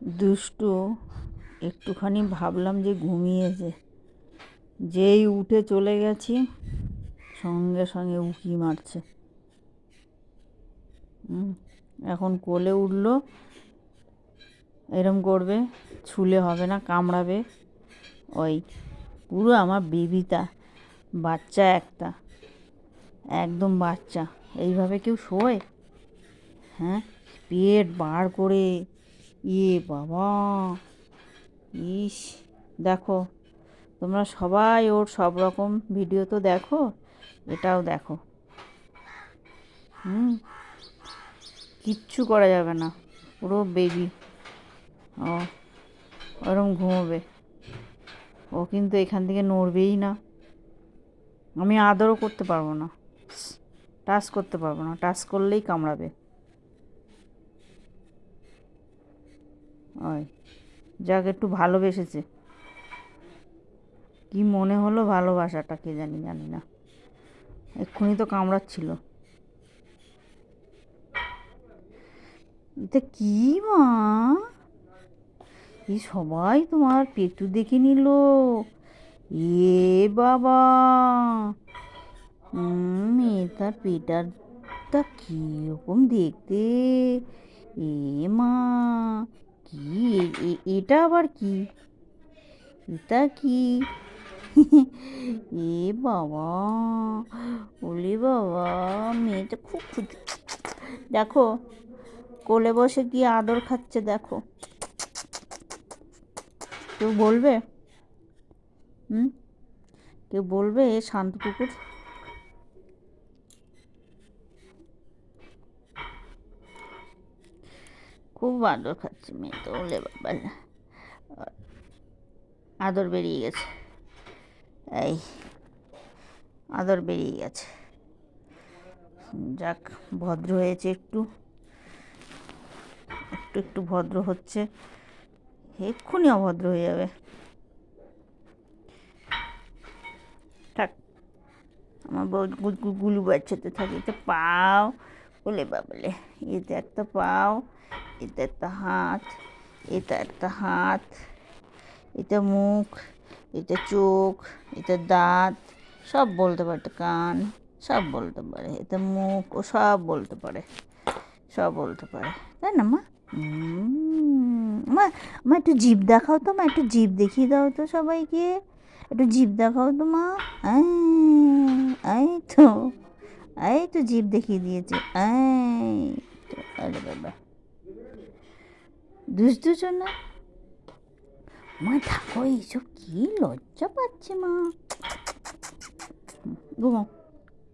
দুষ্টু একটুখানি ভাবলাম যে ঘুমিয়েছে, যেই উঠে চলে গেছি সঙ্গে সঙ্গে উঁকি মারছে। এখন কোলে উঠলো, এরম করবে, ছুলে হবে না, কামড়াবে। ওই পুরো আমার বেবিটা, বাচ্চা একটা, একদম বাচ্চা। এইভাবে কেউ শোয়? হ্যাঁ, পেট বার করে, বাবা, ইস। দেখো, তোমরা সবাই ওর সব রকম ভিডিও তো দেখো, এটাও দেখো। কিচ্ছু করা যাবে না, পুরো বেবি। ও ওরম ঘুমোবে, ও কিন্তু এখান থেকে নড়বেই না। আমি আদরও করতে পারবো না, টাচ করতে পারবো না, টাচ করলেই কামড়াবে। ওই যাক, একটু ভালোবেসেছে, কি মনে হলো ভালোবাসাটা, কে জানি না। এক্ষুনি তো কামড়াচ্ছিল। এটা কি মা? এই সবাই তোমার পেটু দেখে নিল। বাবা, মেয়েটার পেটারটা কিরকম দেখতে। মা, কি এটা আবার কি? এটা কি? বাবা, ওলে বাবা, মেয়েটা খুব খুশি। দেখো, কোলে বসে কি আদর খাচ্ছে, দেখো। কেউ বলবে? কেউ বলবে শান্ত কুকুর? খুব আদর খাচ্ছে মেয়ে তো, ওলে বাবা, আদর বেরিয়ে গেছে। এই আদর বেরিয়ে গেছে। যাক, ভদ্র হয়েছে, একটু একটু একটু ভদ্র হচ্ছে, এক্ষুনি অভদ্র হয়ে যাবে। থাক, আমার গুলু বাচ্চাতে থাকে। এটা পাও, বলে বাবলে, এতে একটা পাও, এটা একটা হাত, এটা একটা হাত, এটা মুখ, এটা চোখ, এটা দাঁত, সব বলতে পারে। এটা কান, সব বলতে পারে। এটা মুখ, ও সব বলতে পারে, সব বলতে পারে, তাই না মা? মা, মা একটু জিভ দেখাও তো মা, একটু জিভ দেখিয়ে দাও তো সবাইকে, একটু জিভ দেখাও তো মা। এই তো, এই তো জিভ দেখিয়ে দিয়েছে। আরে বাবা, দুষ্টু না মা, থাকো, এইসব কি লজ্জা পাচ্ছে মা। ঘুমাও।